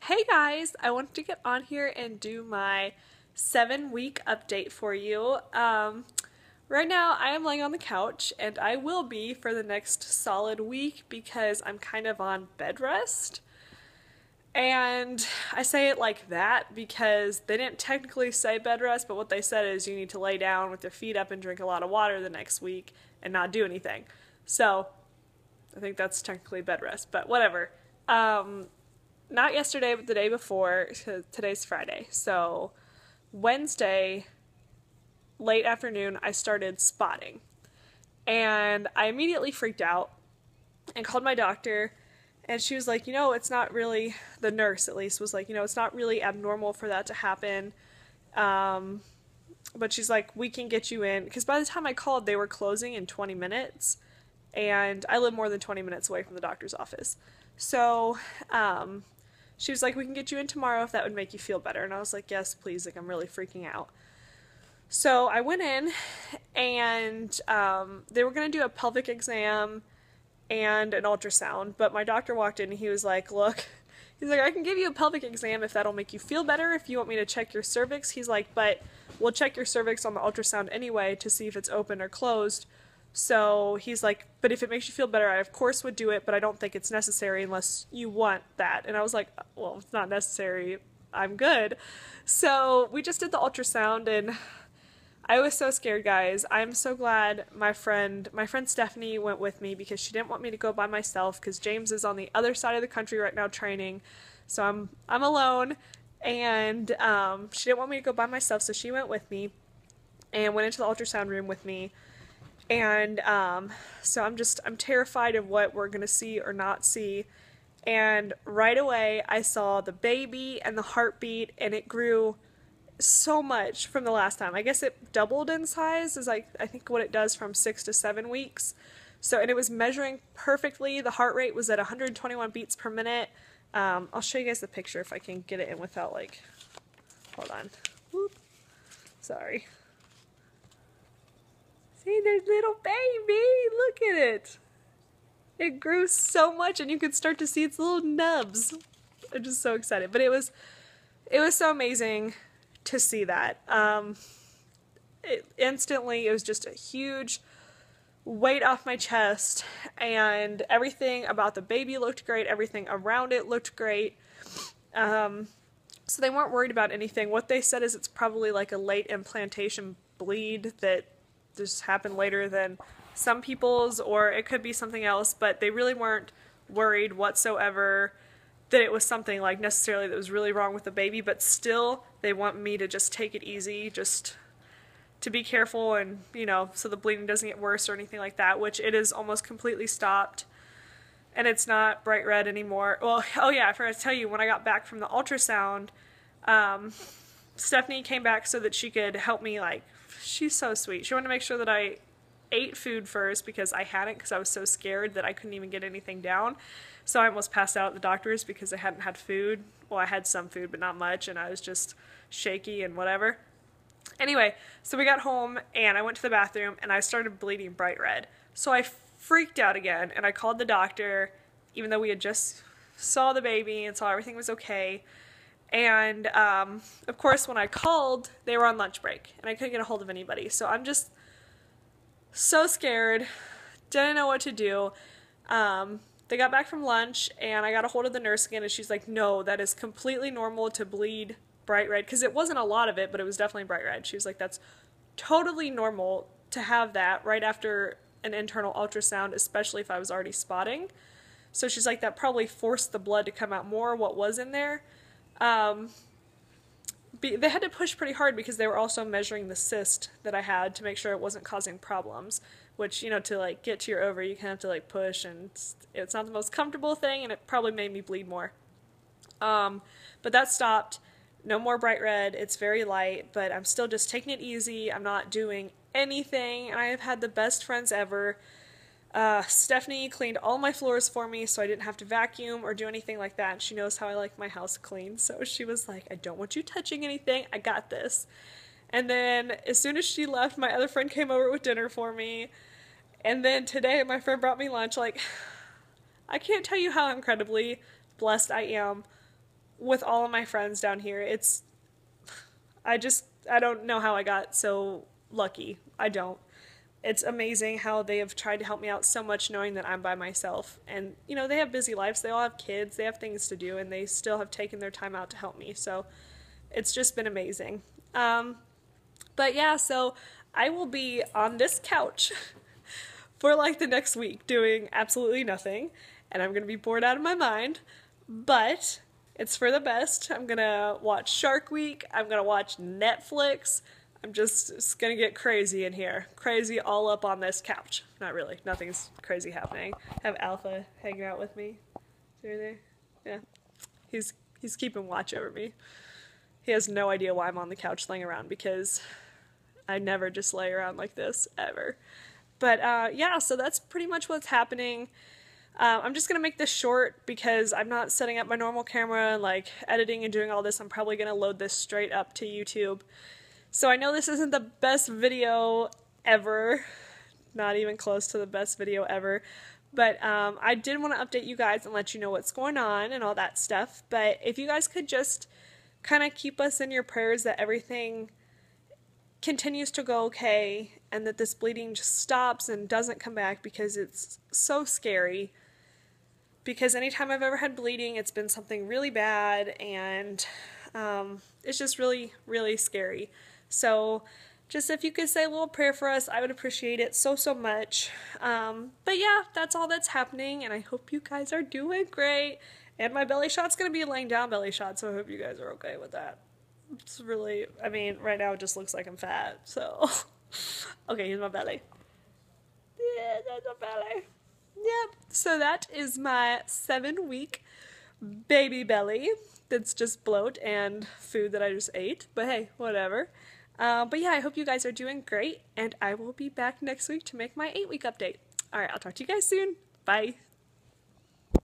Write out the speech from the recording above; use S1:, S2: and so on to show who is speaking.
S1: Hey guys, I wanted to get on here and do my 7 week update for you. Right now I am laying on the couch and I will be for the next solid week because I'm kind of on bed rest. And I say it like that because they didn't technically say bed rest, but what they said is you need to lay down with your feet up and drink a lot of water the next week and not do anything. So I think that's technically bed rest, but whatever. Not yesterday, but the day before. Today's Friday. So Wednesday, late afternoon, I started spotting. And I immediately freaked out and called my doctor. And she was like, it's not really, the nurse at least was like, it's not really abnormal for that to happen. But she's like, we can get you in. Because by the time I called, they were closing in 20 minutes. And I live more than 20 minutes away from the doctor's office. So, she was like, we can get you in tomorrow if that would make you feel better. And I was like, yes, please. Like, I'm really freaking out. So I went in and they were going to do a pelvic exam and an ultrasound. But my doctor walked in and he was like, look, he's like, I can give you a pelvic exam if that'll make you feel better. If you want me to check your cervix, he's like, but we'll check your cervix on the ultrasound anyway to see if it's open or closed. So he's like, but if it makes you feel better, I of course would do it, but I don't think it's necessary unless you want that. And I was like, well, it's not necessary. I'm good. So we just did the ultrasound and I was so scared, guys. I'm so glad my friend Stephanie went with me because she didn't want me to go by myself because James is on the other side of the country right now training. So I'm alone and she didn't want me to go by myself, so she went with me and went into the ultrasound room with me. And so I'm terrified of what we're going to see or not see. And right away I saw the baby and the heartbeat, and it grew so much from the last time. I guess it doubled in size, is like I think what it does from 6 to 7 weeks. So, and it was measuring perfectly. The heart rate was at 121 beats per minute. I'll show you guys the picture if I can get it in without hold on. Whoop. Sorry. See, there's little baby. Look at it. It grew so much, and you could start to see its little nubs. I'm just so excited. But it was so amazing to see that. Instantly, it was just a huge weight off my chest, and everything about the baby looked great. Everything around it looked great. So they weren't worried about anything. What they said is it's probably like a late implantation bleed that just happened later than some people's, or it could be something else, but they really weren't worried whatsoever that it was something like necessarily that was really wrong with the baby, but still they want me to just take it easy, just to be careful and, so the bleeding doesn't get worse or anything like that, which it is almost completely stopped. And it's not bright red anymore. Well, oh yeah, I forgot to tell you, when I got back from the ultrasound, Stephanie came back so that she could help me, she's so sweet. She wanted to make sure that I ate food first because I hadn't, because I was so scared that I couldn't even get anything down. So I almost passed out at the doctor's because I hadn't had food. Well, I had some food, but not much, and I was just shaky and whatever. Anyway, so we got home, and I went to the bathroom, and I started bleeding bright red. So I freaked out again, and I called the doctor, even though we had just saw the baby and saw everything was okay. And, of course, when I called, they were on lunch break, and I couldn't get a hold of anybody. So I'm just so scared, didn't know what to do. They got back from lunch, and I got a hold of the nurse again, and she's like, no, that is completely normal to bleed bright red, because it wasn't a lot of it, but it was definitely bright red. She was like, that's totally normal to have that right after an internal ultrasound, especially if I was already spotting. So she's like, that probably forced the blood to come out more, what was in there. They had to push pretty hard because they were also measuring the cyst that I had to make sure it wasn't causing problems, which, to get to your ovary, you kind of have to push, and it's not the most comfortable thing, and it probably made me bleed more. But that stopped. No more bright red. It's very light, but I'm still just taking it easy. I'm not doing anything, and I have had the best friends ever. Stephanie cleaned all my floors for me so I didn't have to vacuum or do anything like that. And she knows how I like my house clean. So she was like, I don't want you touching anything. I got this. And then as soon as she left, my other friend came over with dinner for me. And then today my friend brought me lunch. I can't tell you how incredibly blessed I am with all of my friends down here. I don't know how I got so lucky. I don't. It's amazing how they have tried to help me out so much knowing that I'm by myself. And, you know, they have busy lives. They all have kids. They have things to do. And they still have taken their time out to help me. So it's just been amazing. But yeah, so I will be on this couch for like the next week doing absolutely nothing. And I'm going to be bored out of my mind. But it's for the best. I'm going to watch Shark Week. I'm going to watch Netflix. I'm just gonna get crazy in here. Crazy all up on this couch. Not really. Nothing's crazy happening. I have Alpha hanging out with me. Is he there? Yeah. He's keeping watch over me. He has no idea why I'm on the couch laying around because I never just lay around like this, ever. But yeah, so that's pretty much what's happening. I'm just gonna make this short because I'm not setting up my normal camera and like editing and doing all this. I'm probably gonna load this straight up to YouTube. So I know this isn't the best video ever, not even close to the best video ever, but I did want to update you guys and let you know what's going on and all that stuff. But if you guys could just kind of keep us in your prayers that everything continues to go okay and that this bleeding just stops and doesn't come back, because it's so scary. Because anytime I've ever had bleeding, it's been something really bad, and it's just really, really scary. So just if you could say a little prayer for us, I would appreciate it so, so much. But yeah, that's all that's happening, and I hope you guys are doing great. And my belly shot's going to be a laying down belly shot, so I hope you guys are okay with that. It's really, I mean, right now it just looks like I'm fat, so. Okay, here's my belly. Yeah, that's my belly. Yep, so that is my 7-week baby belly that's just bloat and food that I just ate. But hey, whatever. But yeah, I hope you guys are doing great, and I will be back next week to make my 8-week update. Alright, I'll talk to you guys soon. Bye.